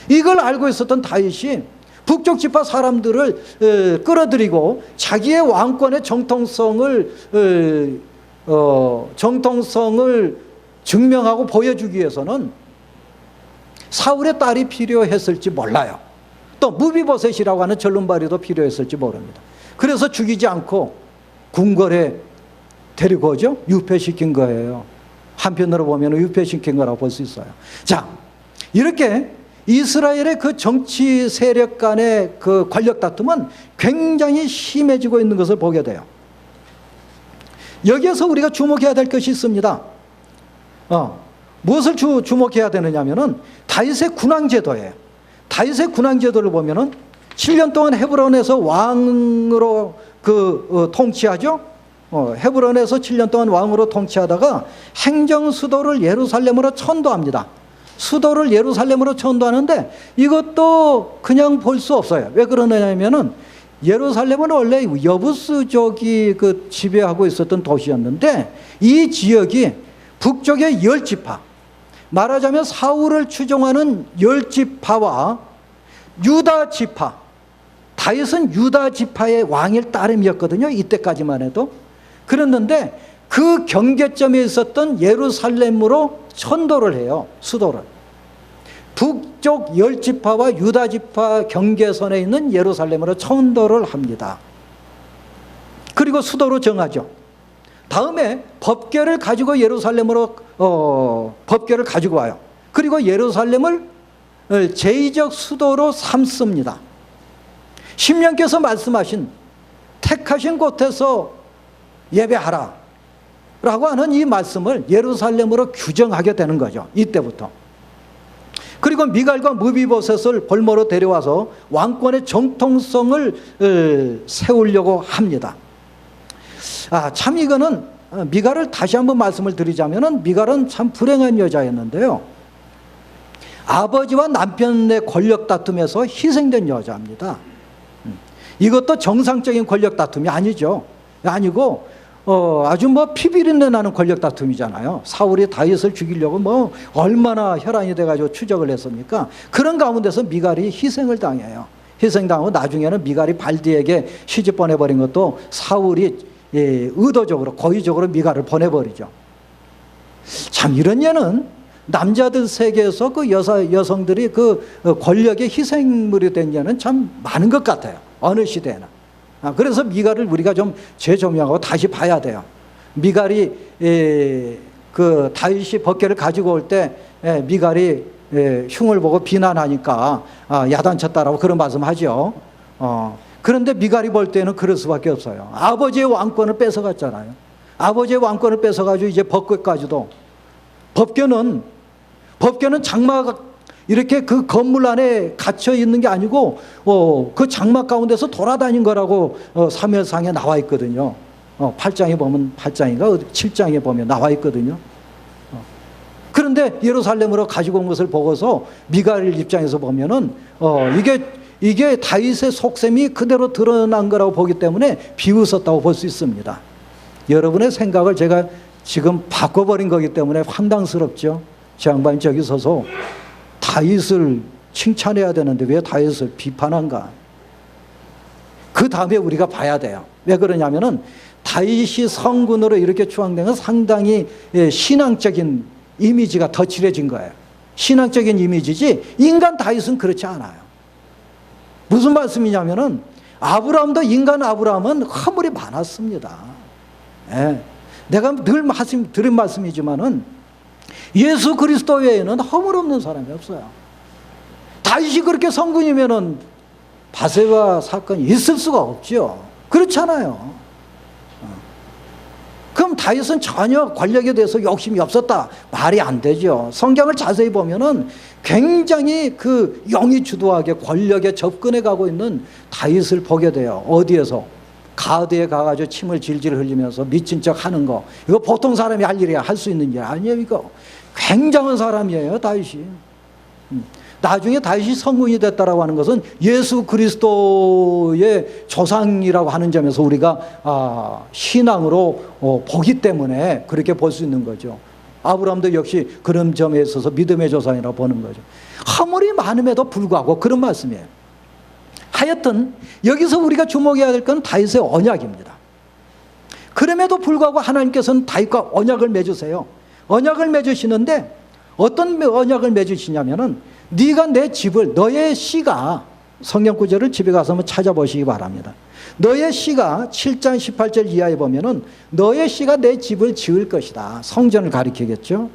S1: 이걸 알고 있었던 다윗이 북쪽 지파 사람들을 끌어들이고 자기의 왕권의 정통성을 증명하고 보여주기 위해서는 사울의 딸이 필요했을지 몰라요. 또 무비보셋이라고 하는 절름발이도 필요했을지 모릅니다. 그래서 죽이지 않고 궁궐에 데리고 오죠. 유폐시킨 거예요. 한편으로 보면 유폐시킨 거라고 볼 수 있어요. 자, 이렇게 이스라엘의 그 정치 세력 간의 그 권력 다툼은 굉장히 심해지고 있는 것을 보게 돼요. 여기에서 우리가 주목해야 될 것이 있습니다. 무엇을 주목해야 되느냐면은 다윗의 군왕제도예요. 다윗의 군왕제도를 보면은 7년 동안 헤브론에서 왕으로 통치하죠. 헤브론에서 7년 동안 왕으로 통치하다가 행정 수도를 예루살렘으로 천도합니다. 수도를 예루살렘으로 천도하는데 이것도 그냥 볼 수 없어요. 왜 그러냐면은 예루살렘은 원래 여부스족이 지배하고 있었던 도시였는데 이 지역이 북쪽의 10지파, 말하자면 사울을 추종하는 10지파와 유다 지파, 다윗은 유다 지파의 왕일 따름이었거든요. 이때까지만 해도. 그랬는데 그 경계점에 있었던 예루살렘으로 천도를 해요. 수도를. 북쪽 10지파와 유다 지파 경계선에 있는 예루살렘으로 천도를 합니다. 그리고 수도로 정하죠. 다음에 법궤를 가지고 예루살렘으로 법궤를 가지고 와요. 그리고 예루살렘을 제2적 수도로 삼습니다. 심령께서 말씀하신 택하신 곳에서 예배하라 라고 하는 이 말씀을 예루살렘으로 규정하게 되는 거죠. 이때부터. 그리고 미갈과 무비보셋을 볼모로 데려와서 왕권의 정통성을 세우려고 합니다. 참 이거는 미갈을 다시 한번 말씀을 드리자면은 미갈은 참 불행한 여자였는데요. 아버지와 남편의 권력 다툼에서 희생된 여자입니다. 이것도 정상적인 권력 다툼이 아니죠. 아니고 아주 피비린내 나는 권력 다툼이잖아요. 사울이 다윗을 죽이려고 얼마나 혈안이 돼가지고 추적을 했습니까? 그런 가운데서 미갈이 희생을 당해요. 희생당하고 나중에는 미갈이 발디에게 시집 보내버린 것도 사울이 의도적으로 고의적으로 미갈을 보내버리죠. 참 이런 예는 남자들 세계에서 그 여성들이 그 권력의 희생물이 된 예는 참 많은 것 같아요. 어느 시대에는. 그래서 미갈을 우리가 좀 재조명하고 다시 봐야 돼요. 미갈이 그 다윗이 법궤를 가지고 올 때 미갈이 흉을 보고 비난하니까 야단쳤다라고 그런 말씀하죠. 그런데 미갈이 볼 때는 그럴 수밖에 없어요. 아버지의 왕권을 뺏어갔잖아요. 아버지의 왕권을 뺏어가지고 이제 법궤까지도 법궤는 장막 이렇게 그 건물 안에 갇혀 있는 게 아니고 그 장막 가운데서 돌아다닌 거라고 사무엘상에 나와 있거든요. 8장에 보면 8장인가 7장에 보면 나와 있거든요. 그런데 예루살렘으로 가지고 온 것을 보고서 미갈 입장에서 보면은 이게 다윗의 속셈이 그대로 드러난 거라고 보기 때문에 비웃었다고 볼 수 있습니다. 여러분의 생각을 제가 지금 바꿔버린 거기 때문에 황당스럽죠. 제 양반이 저기 서서 다윗을 칭찬해야 되는데 왜 다윗을 비판한가? 그 다음에 우리가 봐야 돼요. 왜 그러냐면은 다윗이 성군으로 이렇게 추앙된 건 상당히 신앙적인 이미지가 덧칠해진 거예요. 신앙적인 이미지지 인간 다윗은 그렇지 않아요. 무슨 말씀이냐면은 아브라함도 인간 아브라함은 허물이 많았습니다. 내가 늘 드린 말씀이지만은 예수 그리스도 외에는 허물 없는 사람이 없어요. 다윗이 그렇게 성군이면은 바세바 사건이 있을 수가 없죠. 그렇잖아요. 그럼 다윗은 전혀 권력에 대해서 욕심이 없었다. 말이 안 되죠. 성경을 자세히 보면은 굉장히 그 용이 주도하게 권력에 접근해 가고 있는 다윗을 보게 돼요. 어디에서? 가드에 가가지고 침을 질질 흘리면서 미친 척 하는 거. 이거 보통 사람이 할 일이야. 할 수 있는 일 아니에요, 이거. 굉장한 사람이에요, 다윗이. 나중에 다윗이 성군이 됐다라고 하는 것은 예수 그리스도의 조상이라고 하는 점에서 우리가 신앙으로 보기 때문에 그렇게 볼 수 있는 거죠. 아브라함도 역시 그런 점에 있어서 믿음의 조상이라고 보는 거죠. 허물이 많음에도 불구하고 그런 말씀이에요. 하여튼 여기서 우리가 주목해야 될 건 다윗의 언약입니다. 그럼에도 불구하고 하나님께서는 다윗과 언약을 맺으세요. 언약을 맺으시는데 어떤 언약을 맺으시냐면은 네가 내 집을, 너의 씨가, 성경 구절을 집에 가서 한번 찾아보시기 바랍니다. 너의 씨가 7장 18절 이하에 보면은 너의 씨가 내 집을 지을 것이다. 성전을 가리키겠죠.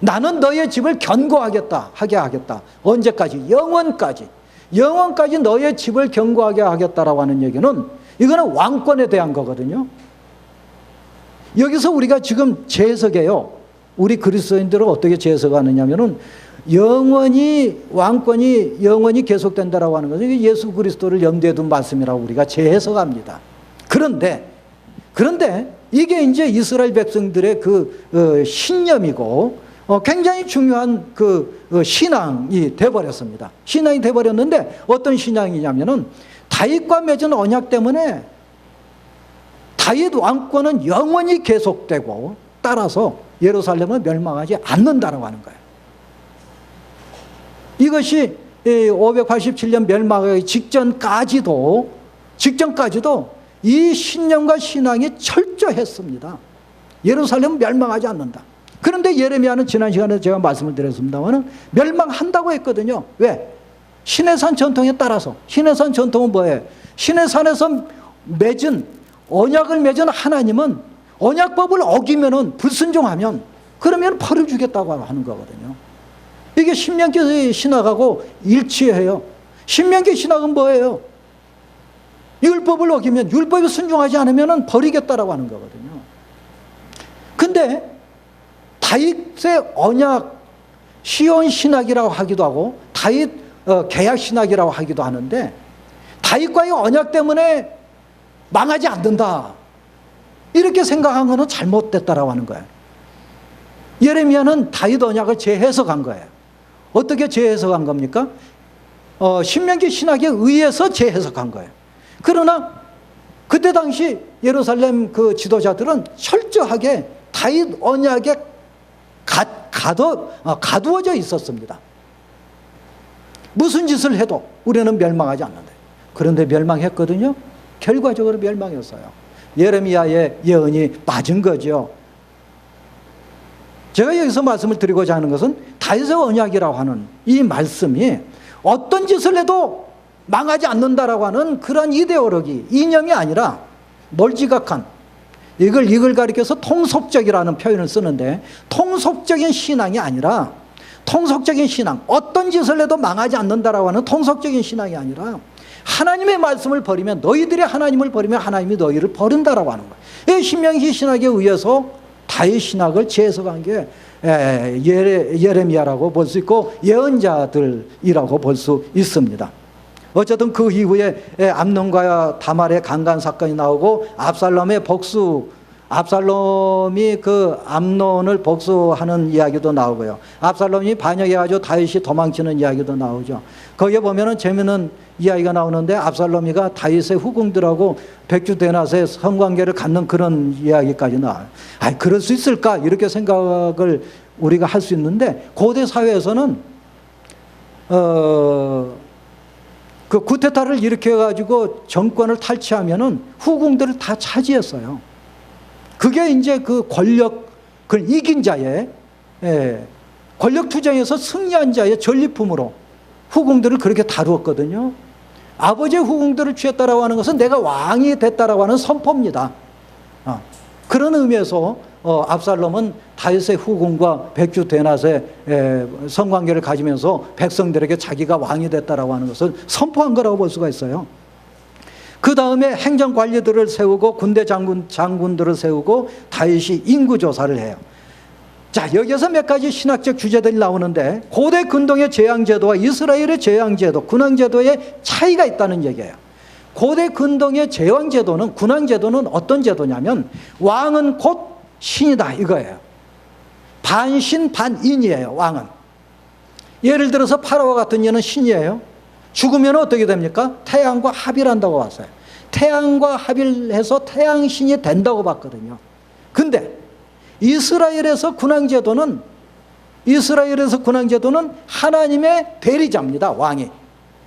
S1: 나는 너의 집을 견고하겠다, 하게 하겠다. 언제까지? 영원까지. 영원까지 너의 집을 견고하게 하겠다라고 하는 얘기는 이거는 왕권에 대한 거거든요. 여기서 우리가 지금 재해석해요. 우리 그리스도인들은 어떻게 재해석하느냐면은 영원히, 왕권이 영원히 계속된다라고 하는 것은 예수 그리스도를 염두에 둔 말씀이라고 우리가 재해석합니다. 그런데 이게 이제 이스라엘 백성들의 그 신념이고 굉장히 중요한 신앙이 돼버렸습니다. 신앙이 돼버렸는데 어떤 신앙이냐면은 다윗과 맺은 언약 때문에 다윗 왕권은 영원히 계속되고 따라서 예루살렘은 멸망하지 않는다라고 하는 거예요. 이것이 587년 멸망하기 직전까지도 이 신념과 신앙이 철저했습니다. 예루살렘은 멸망하지 않는다. 그런데 예레미야는 지난 시간에 제가 말씀을 드렸습니다만 멸망한다고 했거든요. 왜? 시내산 전통에 따라서. 시내산 전통은 뭐예요? 시내산에서 맺은 언약을 맺은 하나님은 언약법을 어기면은 불순종하면 그러면 벌을 주겠다고 하는 거거든요. 이게 신명기 신학하고 일치해요. 신명기 신학은 뭐예요? 율법을 어기면, 율법에 순종하지 않으면 버리겠다라고 하는 거거든요. 근데 다윗의 언약, 시온 신학이라고 하기도 하고 다윗 계약 신학이라고 하기도 하는데 다윗과의 언약 때문에 망하지 않는다. 이렇게 생각한 거는 잘못됐다라고 하는 거예요. 예레미야는 다윗 언약을 재해석한 거예요. 어떻게 재해석한 겁니까? 신명기 신학에 의해서 재해석한 거예요. 그러나 그때 당시 예루살렘 그 지도자들은 철저하게 다윗 언약에 가두어져 있었습니다. 무슨 짓을 해도 우리는 멸망하지 않는다. 그런데 멸망했거든요. 결과적으로 멸망했어요. 예레미야의 예언이 맞은 거죠. 제가 여기서 말씀을 드리고자 하는 것은 다윗의 언약이라고 하는 이 말씀이 어떤 짓을 해도 망하지 않는다라고 하는 그런 이데올로기, 이념이 아니라 멀지각한, 이걸 가리켜서 통속적이라는 표현을 쓰는데 통속적인 신앙이 아니라, 통속적인 신앙, 어떤 짓을 해도 망하지 않는다라고 하는 통속적인 신앙이 아니라 하나님의 말씀을 버리면, 너희들이 하나님을 버리면 하나님이 너희를 버린다라고 하는 거예요. 이 신명기 신학에 의해서 다윗 신학을 재해석한 게 예레미야라고 볼 수 있고 예언자들이라고 볼 수 있습니다. 어쨌든 그 이후에 암논과 다말의 강간 사건이 나오고 압살롬이 그 암논을 복수하는 이야기도 나오고요. 압살롬이 반역해가지고 다윗이 도망치는 이야기도 나오죠. 거기에 보면은 재미있는 이야기가 나오는데 압살롬이가 다윗의 후궁들하고 백주대낮에 성관계를 갖는 그런 이야기까지 나와요. 그럴 수 있을까? 이렇게 생각을 우리가 할 수 있는데 고대 사회에서는 그 쿠데타를 일으켜가지고 정권을 탈취하면은 후궁들을 다 차지했어요. 그게 이제 그 권력을 이긴 자의, 권력 투쟁에서 승리한 자의 전리품으로 후궁들을 그렇게 다루었거든요. 아버지의 후궁들을 취했다라고 하는 것은 내가 왕이 됐다라고 하는 선포입니다. 그런 의미에서 압살롬은 다윗의 후궁과 백주대낮에 성관계를 가지면서 백성들에게 자기가 왕이 됐다라고 하는 것을 선포한 거라고 볼 수가 있어요. 그 다음에 행정관리들을 세우고 군대 장군들을 세우고 다윗이 인구조사를 해요. 자, 여기에서 몇 가지 신학적 주제들이 나오는데 고대 근동의 재앙제도와 이스라엘의 재앙제도, 군왕제도의 차이가 있다는 얘기예요. 고대 근동의 재왕제도는, 군왕제도는 어떤 제도냐면 왕은 곧 신이다 이거예요. 반신 반인이에요. 왕은. 예를 들어서 파라오와 같은 이는 신이에요. 죽으면 어떻게 됩니까? 태양과 합일한다고 봤어요. 태양과 합일해서 태양신이 된다고 봤거든요. 근데 이스라엘에서 군왕제도는 하나님의 대리자입니다. 왕이.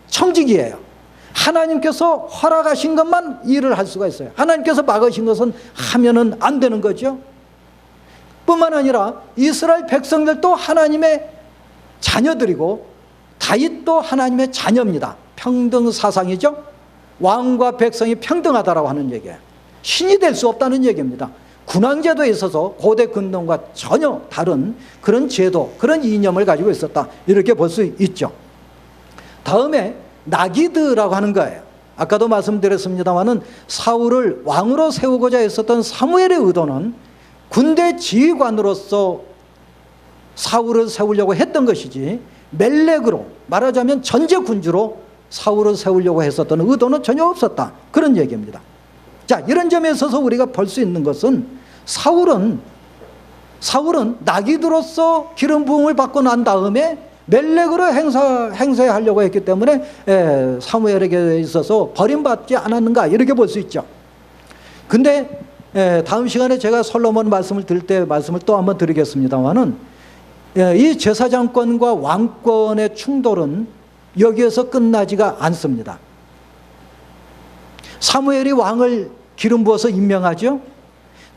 S1: 청직이에요. 하나님께서 허락하신 것만 일을 할 수가 있어요. 하나님께서 막으신 것은 하면은 안 되는 거죠. 뿐만 아니라 이스라엘 백성들도 하나님의 자녀들이고 다윗도 하나님의 자녀입니다. 평등 사상이죠. 왕과 백성이 평등하다라고 하는 얘기예요. 신이 될 수 없다는 얘기입니다. 군왕제도에 있어서 고대 근동과 전혀 다른 그런 제도, 그런 이념을 가지고 있었다, 이렇게 볼 수 있죠. 다음에 나기드라고 하는 거예요. 아까도 말씀드렸습니다마는 사울을 왕으로 세우고자 했었던 사무엘의 의도는 군대 지휘관으로서 사울을 세우려고 했던 것이지, 멜렉으로 말하자면 전제군주로 사울을 세우려고 했었던 의도는 전혀 없었다, 그런 얘기입니다. 자, 이런 점에 있어서 우리가 볼 수 있는 것은 사울은 나기드로서 기름 부음을 받고 난 다음에 멜렉으로 행세하려고 했기 때문에 사무엘에게 있어서 버림받지 않았는가, 이렇게 볼 수 있죠. 근데 다음 시간에 제가 솔로몬 말씀을 드릴 때 말씀을 또 한번 드리겠습니다만은, 이 제사장권과 왕권의 충돌은 여기에서 끝나지가 않습니다. 사무엘이 왕을 기름 부어서 임명하죠.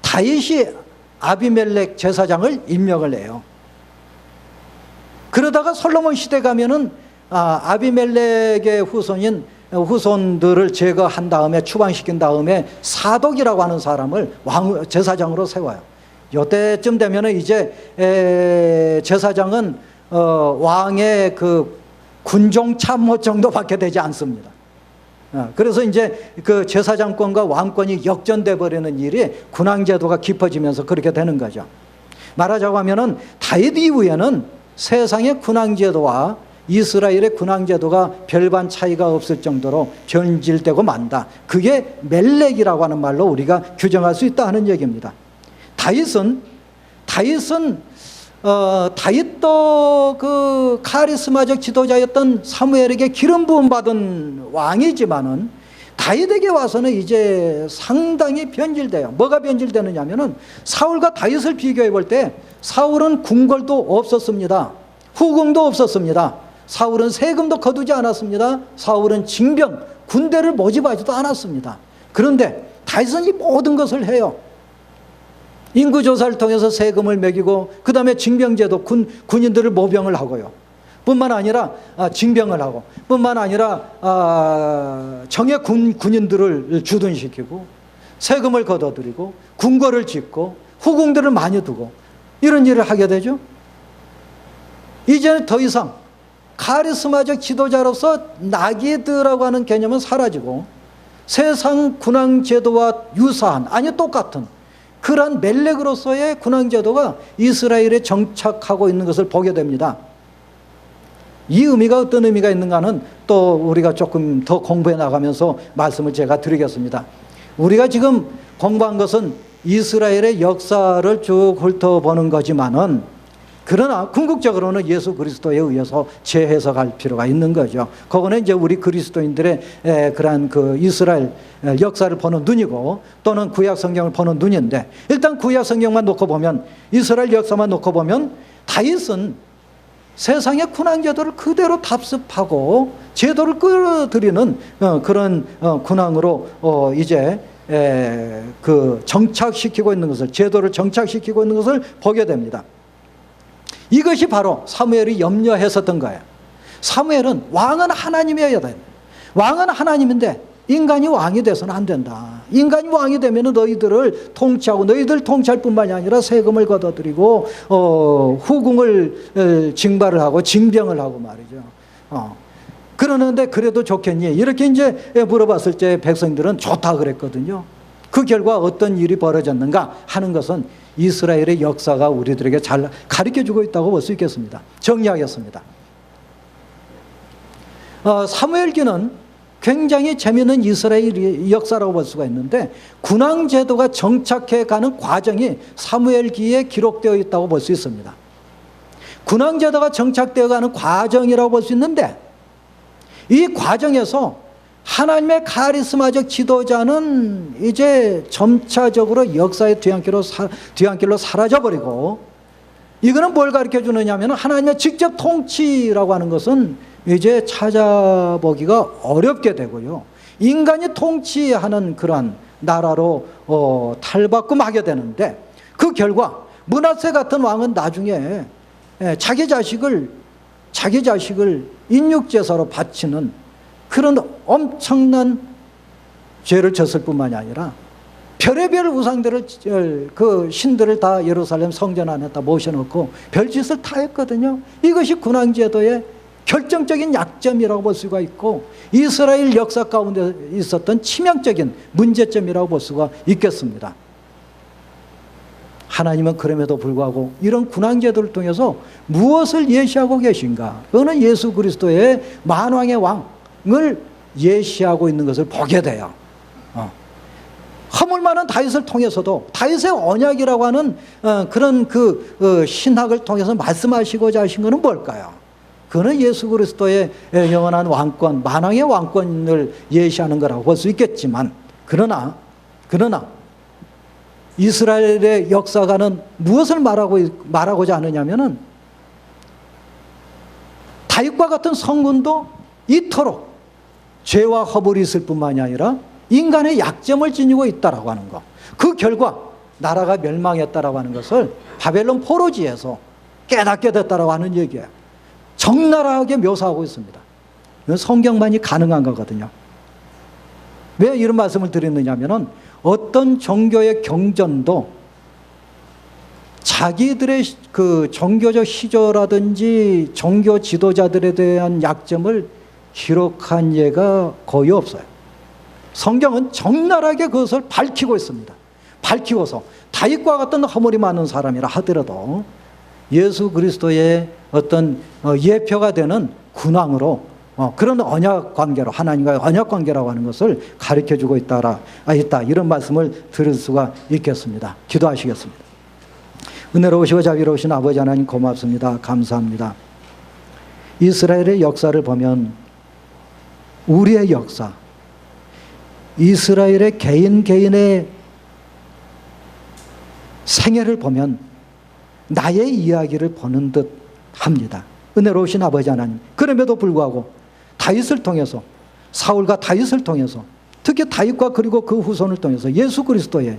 S1: 다윗이 아비멜렉 제사장을 임명을 해요. 그러다가 솔로몬 시대 가면은 아비멜렉의 후손들을 제거한 다음에, 추방시킨 다음에 사독이라고 하는 사람을 제사장으로 세워요. 요때쯤 되면은 이제 제사장은 왕의 그 군종 참모 정도밖에 되지 않습니다. 그래서 이제 그 제사장권과 왕권이 역전돼 버리는 일이 군왕제도가 깊어지면서 그렇게 되는 거죠. 말하자고 하면은 다윗 이후에는 세상의 군왕제도와 이스라엘의 군왕제도가 별반 차이가 없을 정도로 변질되고 만다. 그게 멜렉이라고 하는 말로 우리가 규정할 수 있다 하는 얘기입니다. 다윗도 그 카리스마적 지도자였던 사무엘에게 기름 부음 받은 왕이지만은 다윗에게 와서는 이제 상당히 변질돼요. 뭐가 변질되느냐면은 사울과 다윗을 비교해 볼 때 사울은 궁궐도 없었습니다. 후궁도 없었습니다. 사울은 세금도 거두지 않았습니다. 사울은 징병, 군대를 모집하지도 않았습니다. 그런데 다윗은 이 모든 것을 해요. 인구조사를 통해서 세금을 매기고, 그 다음에 징병제도, 군인들을 모병을 하고요. 뿐만 아니라 징병을 하고, 뿐만 아니라 정예 군인들을 주둔시키고, 세금을 걷어들이고, 궁궐을 짓고, 후궁들을 많이 두고, 이런 일을 하게 되죠. 이제는 더 이상 카리스마적 지도자로서 나기드라고 하는 개념은 사라지고, 세상 군왕제도와 유사한, 아니 똑같은 그러한 멜렉으로서의 군왕제도가 이스라엘에 정착하고 있는 것을 보게 됩니다. 이 의미가 어떤 의미가 있는가는 또 우리가 조금 더 공부해 나가면서 말씀을 제가 드리겠습니다. 우리가 지금 공부한 것은 이스라엘의 역사를 쭉 훑어보는 거지만은, 그러나 궁극적으로는 예수 그리스도에 의해서 재해석할 필요가 있는 거죠. 그거는 이제 우리 그리스도인들의 그러한 그 이스라엘 역사를 보는 눈이고, 또는 구약 성경을 보는 눈인데, 일단 구약 성경만 놓고 보면, 이스라엘 역사만 놓고 보면 다윗은 세상의 군왕제도를 그대로 답습하고 제도를 끌어들이는 그런 군왕으로 이제 그 정착시키고 있는 것을, 제도를 정착시키고 있는 것을 보게 됩니다. 이것이 바로 사무엘이 염려했었던 거예요. 사무엘은 왕은 하나님이어야 돼. 왕은 하나님인데 인간이 왕이 돼서는 안 된다. 인간이 왕이 되면 너희들을 통치하고, 너희들 통치할 뿐만이 아니라 세금을 걷어들이고 후궁을 징발을 하고 징병을 하고 말이죠. 그러는데 그래도 좋겠니? 이렇게 이제 물어봤을 때 백성들은 좋다 그랬거든요. 그 결과 어떤 일이 벌어졌는가 하는 것은 이스라엘의 역사가 우리들에게 잘 가르쳐주고 있다고 볼 수 있겠습니다. 정리하겠습니다. 사무엘기는 굉장히 재미있는 이스라엘 역사라고 볼 수가 있는데, 군왕제도가 정착해가는 과정이 사무엘기에 기록되어 있다고 볼 수 있습니다. 군왕제도가 정착되어가는 과정이라고 볼 수 있는데, 이 과정에서 하나님의 카리스마적 지도자는 이제 점차적으로 역사의 뒤안길로 사라져버리고, 이거는 뭘 가르쳐 주느냐 하면 하나님의 직접 통치라고 하는 것은 이제 찾아보기가 어렵게 되고요, 인간이 통치하는 그러한 나라로 탈바꿈하게 되는데, 그 결과 므낫세 같은 왕은 나중에 자기 자식을 인육제사로 바치는 그런 엄청난 죄를 졌을 뿐만이 아니라 별의별 우상들을, 그 신들을 다 예루살렘 성전 안에다 모셔놓고 별짓을 다 했거든요. 이것이 군왕제도의 결정적인 약점이라고 볼 수가 있고, 이스라엘 역사 가운데 있었던 치명적인 문제점이라고 볼 수가 있겠습니다. 하나님은 그럼에도 불구하고 이런 군왕제도를 통해서 무엇을 예시하고 계신가? 그거는 예수 그리스도의 만왕의 왕을 예시하고 있는 것을 보게 돼요. 허물 많은 다윗을 통해서도 다윗의 언약이라고 하는 그런 신학을 통해서 말씀하시고자 하신 것은 뭘까요? 그거는 예수 그리스도의 영원한 왕권, 만왕의 왕권을 예시하는 거라고 볼 수 있겠지만, 그러나 이스라엘의 역사가는 무엇을 말하고자 하느냐면은, 다윗과 같은 성군도 이토록 죄와 허물이 있을 뿐만이 아니라 인간의 약점을 지니고 있다라고 하는 것, 그 결과 나라가 멸망했다라고 하는 것을 바벨론 포로지에서 깨닫게 됐다라고 하는 얘기예요. 적나라하게 묘사하고 있습니다. 이건 성경만이 가능한 거거든요. 왜 이런 말씀을 드렸느냐면은, 어떤 종교의 경전도 자기들의 그 종교적 시조라든지 종교 지도자들에 대한 약점을 기록한 예가 거의 없어요. 성경은 적나라하게 그것을 밝히고 있습니다. 밝히고서 다윗과 같은 허물이 많은 사람이라 하더라도 예수 그리스도의 어떤 예표가 되는 군왕으로 그런 언약 관계로, 하나님과의 언약 관계라고 하는 것을 가르쳐 주고 있다, 이런 말씀을 들을 수가 있겠습니다. 기도하시겠습니다. 은혜로우시고 자비로우신 아버지 하나님, 고맙습니다. 감사합니다. 이스라엘의 역사를 보면 우리의 역사, 이스라엘의 개인의 생애를 보면 나의 이야기를 보는 듯 합니다. 은혜로우신 아버지 하나님, 그럼에도 불구하고 다윗을 통해서, 사울과 다윗을 통해서, 특히 다윗과 그리고 그 후손을 통해서 예수 그리스도의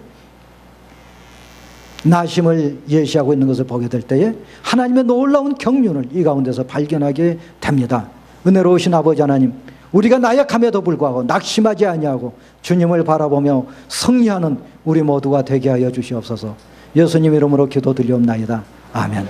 S1: 나심을 예시하고 있는 것을 보게 될 때에 하나님의 놀라운 경륜을 이 가운데서 발견하게 됩니다. 은혜로우신 아버지 하나님, 우리가 나약함에도 불구하고 낙심하지 아니하고 주님을 바라보며 승리하는 우리 모두가 되게 하여 주시옵소서. 예수님 이름으로 기도드리옵나이다. 아멘.